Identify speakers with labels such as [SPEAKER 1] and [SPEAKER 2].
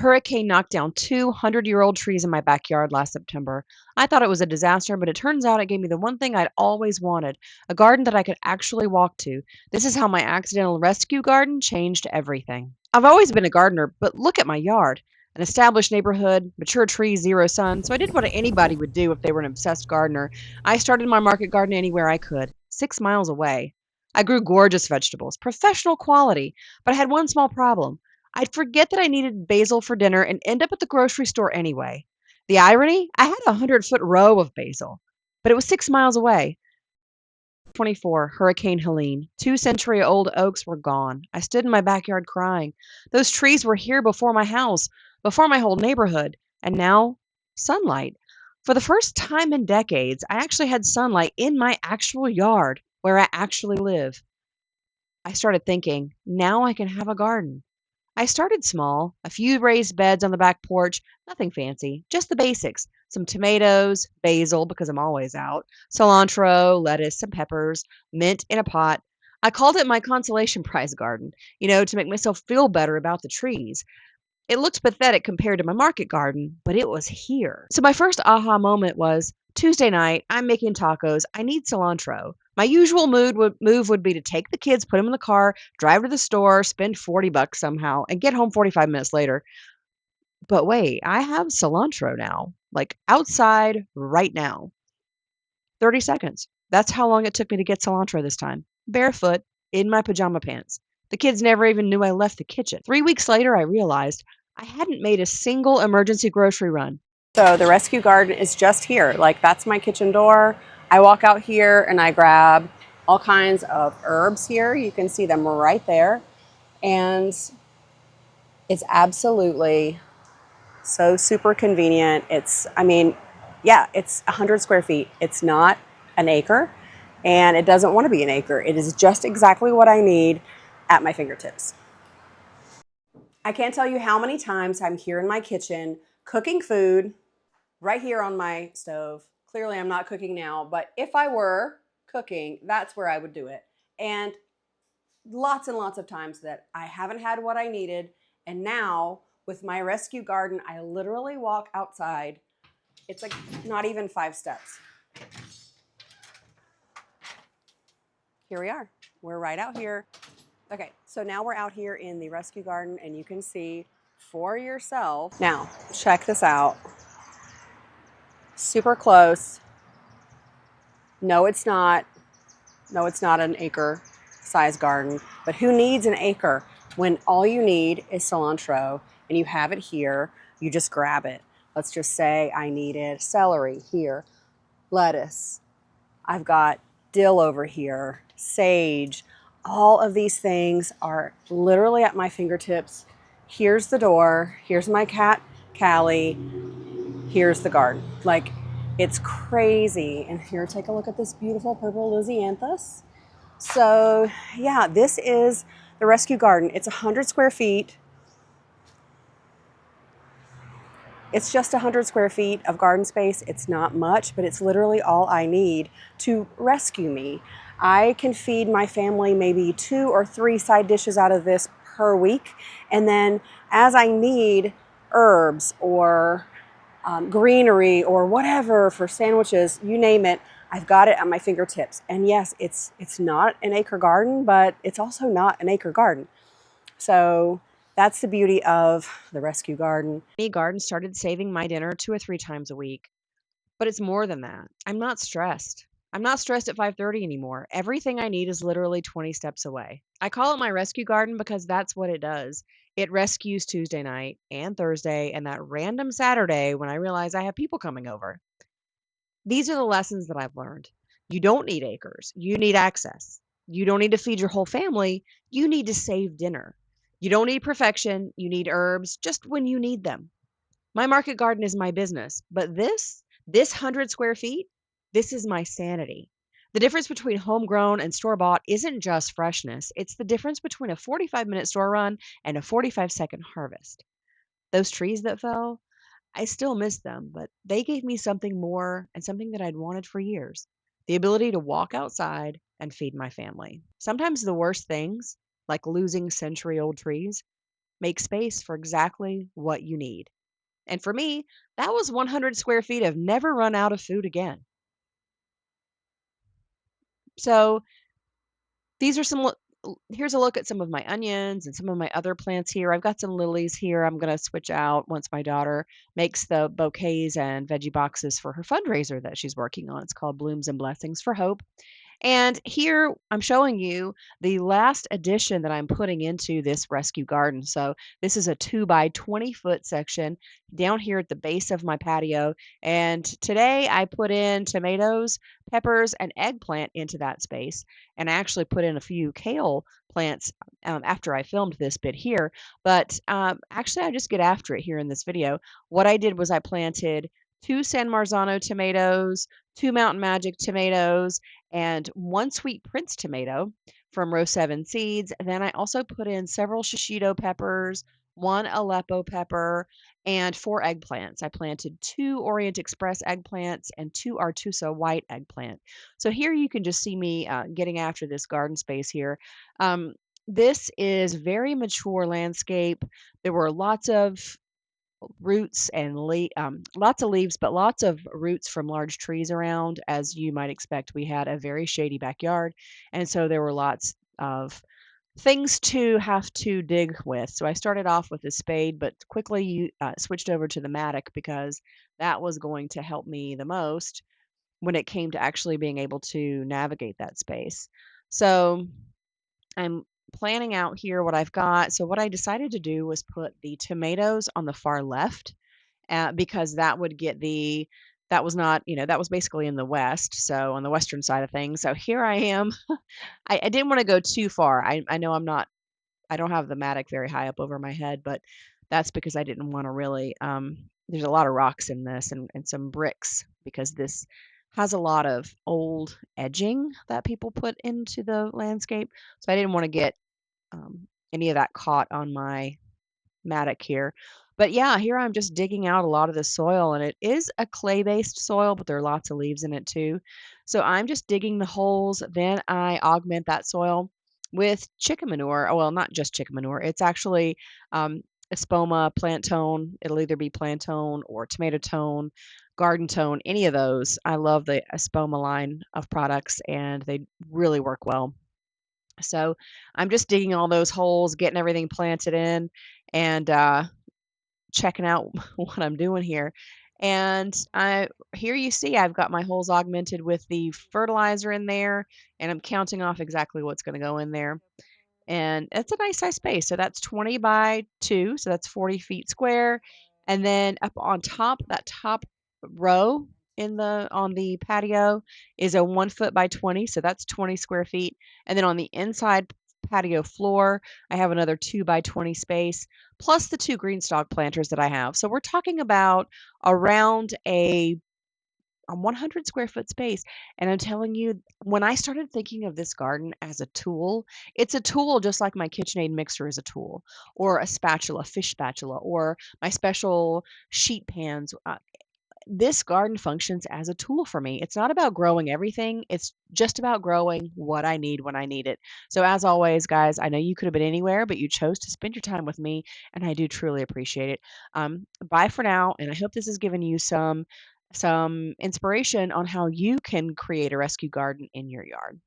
[SPEAKER 1] hurricane knocked down 200-year-old trees in my backyard last September. I thought it was a disaster, but it turns out it gave me the one thing I'd always wanted, a garden that I could actually walk to. This is how my accidental rescue garden changed everything. I've always been a gardener, but look at my yard. An established neighborhood, mature trees, zero sun, so I did what anybody would do if they were an obsessed gardener. I started my market garden anywhere I could, 6 miles away. I grew gorgeous vegetables, professional quality, but I had one small problem. I'd forget that I needed basil for dinner and end up at the grocery store anyway. The irony? I had a 100-foot row of basil, but it was 6 miles away. 24, Hurricane Helene. 2 century-old oaks were gone. I stood in my backyard crying. Those trees were here before my house, before my whole neighborhood, and now sunlight. For the first time in decades, I actually had sunlight in my actual yard where I actually live. I started thinking, now I can have a garden. I started small, a few raised beds on the back porch, nothing fancy, just the basics. Some tomatoes, basil, because I'm always out, cilantro, lettuce, some peppers, mint in a pot. I called it my consolation prize garden, to make myself feel better about the trees. It looked pathetic compared to my market garden, but it was here. So my first aha moment was Tuesday night, I'm making tacos. I need cilantro. My usual move would be to take the kids, put them in the car, drive to the store, spend $40 somehow, and get home 45 minutes later. But wait, I have cilantro now, like outside right now. 30 seconds. That's how long it took me to get cilantro this time. Barefoot, in my pajama pants. The kids never even knew I left the kitchen. 3 weeks later, I realized I hadn't made a single emergency grocery run.
[SPEAKER 2] So the rescue garden is just here. Like, that's my kitchen door. I walk out here and I grab all kinds of herbs here. You can see them right there. And it's absolutely so super convenient. It's 100 square feet. It's not an acre, and it doesn't want to be an acre. It is just exactly what I need at my fingertips. I can't tell you how many times I'm here in my kitchen cooking food right here on my stove. Clearly I'm not cooking now, but if I were cooking, that's where I would do it. And lots of times that I haven't had what I needed, and now with my rescue garden, I literally walk outside. It's like not even 5 steps. Here we are. We're right out here. Okay, so now we're out here in the rescue garden, and you can see for yourself. Now, check this out. Super close. No, it's not. No, it's not an acre size garden, but who needs an acre when all you need is cilantro and you have it here? You just grab it. Let's just say I needed celery here, lettuce. I've got dill over here, sage. All of these things are literally at my fingertips. Here's the door. Here's my cat, Callie. Here's the garden. Like, it's crazy. And here, take a look at this beautiful purple lisianthus. So yeah, this is the rescue garden. It's 100 square feet. It's just 100 square feet of garden space. It's not much, but it's literally all I need to rescue me. I can feed my family maybe 2 or 3 side dishes out of this per week. And then as I need herbs or greenery or whatever for sandwiches, you name it, I've got it at my fingertips. And yes, it's not an acre garden, but it's also not an acre garden. So that's the beauty of the rescue garden.
[SPEAKER 1] My garden started saving my dinner 2 or 3 times a week. But it's more than that. I'm not stressed. I'm not stressed at 5:30 anymore. Everything I need is literally 20 steps away. I call it my rescue garden because that's what it does. It rescues Tuesday night and Thursday and that random Saturday when I realize I have people coming over. These are the lessons that I've learned. You don't need acres. You need access. You don't need to feed your whole family. You need to save dinner. You don't need perfection. You need herbs just when you need them. My market garden is my business, but this 100 square feet, this is my sanity. The difference between homegrown and store-bought isn't just freshness. It's the difference between a 45-minute store run and a 45-second harvest. Those trees that fell, I still miss them, but they gave me something more and something that I'd wanted for years. The ability to walk outside and feed my family. Sometimes the worst things, like losing century-old trees, make space for exactly what you need. And for me, that was 100 square feet of never run out of food again. So these are here's a look at some of my onions and some of my other plants here. I've got some lilies here I'm going to switch out once my daughter makes the bouquets and veggie boxes for her fundraiser that she's working on. It's called Blooms and Blessings for Hope. And here I'm showing you the last addition that I'm putting into this rescue garden. So this is a 2 by 20 foot section down here at the base of my patio. And today I put in tomatoes, peppers, and eggplant into that space. And I actually put in a few kale plants after I filmed this bit here. But actually, I just get after it here in this video. What I did was I planted 2 San Marzano tomatoes, 2 Mountain Magic tomatoes, and 1 Sweet Prince tomato from row 7 seeds. Then I also put in several shishito peppers, 1 Aleppo pepper, and 4 eggplants. I planted 2 Orient Express eggplants and 2 Artusa white eggplant. So here you can just see me getting after this garden space here. Um, this is very mature landscape. There were lots of roots and lots of leaves, but lots of roots from large trees around. As you might expect, we had a very shady backyard, and so there were lots of things to have to dig with. So I started off with a spade, but quickly switched over to the mattock because that was going to help me the most when it came to actually being able to navigate that space. So I'm planning out here what I've got. So what I decided to do was put the tomatoes on the far left because that was not, that was basically in the west, so on the western side of things. So here I am. I didn't want to go too far. I know I don't have the mattock very high up over my head, but that's because I didn't want to really. There's a lot of rocks in this and some bricks because this has a lot of old edging that people put into the landscape. So I didn't want to get any of that caught on my mattock here. But yeah, here I'm just digging out a lot of the soil, and it is a clay-based soil, but there are lots of leaves in it too. So I'm just digging the holes, then I augment that soil with chicken manure. Oh, well, not just chicken manure. It's actually espoma, plant tone. It'll either be plant tone or tomato tone, garden tone, any of those. I love the espoma line of products, and they really work well. So I'm just digging all those holes, getting everything planted in, and checking out what I'm doing here. And here you see I've got my holes augmented with the fertilizer in there, and I'm counting off exactly what's going to go in there. And it's a nice size space. So that's 20 by 2, so that's 40 feet square. And then up on top, that top row on the patio is a 1 foot by 20, so that's 20 square feet. And then on the inside patio floor, I have another 2 by 20 space, plus the 2 green stalk planters that I have. So we're talking about around a 100 square foot space. And I'm telling you, when I started thinking of this garden as a tool, it's a tool just like my KitchenAid mixer is a tool, or a spatula, fish spatula, or my special sheet pans. This garden functions as a tool for me. It's not about growing everything. It's just about growing what I need when I need it. So as always, guys, I know you could have been anywhere, but you chose to spend your time with me, and I do truly appreciate it. Bye for now, and I hope this has given you some inspiration on how you can create a rescue garden in your yard.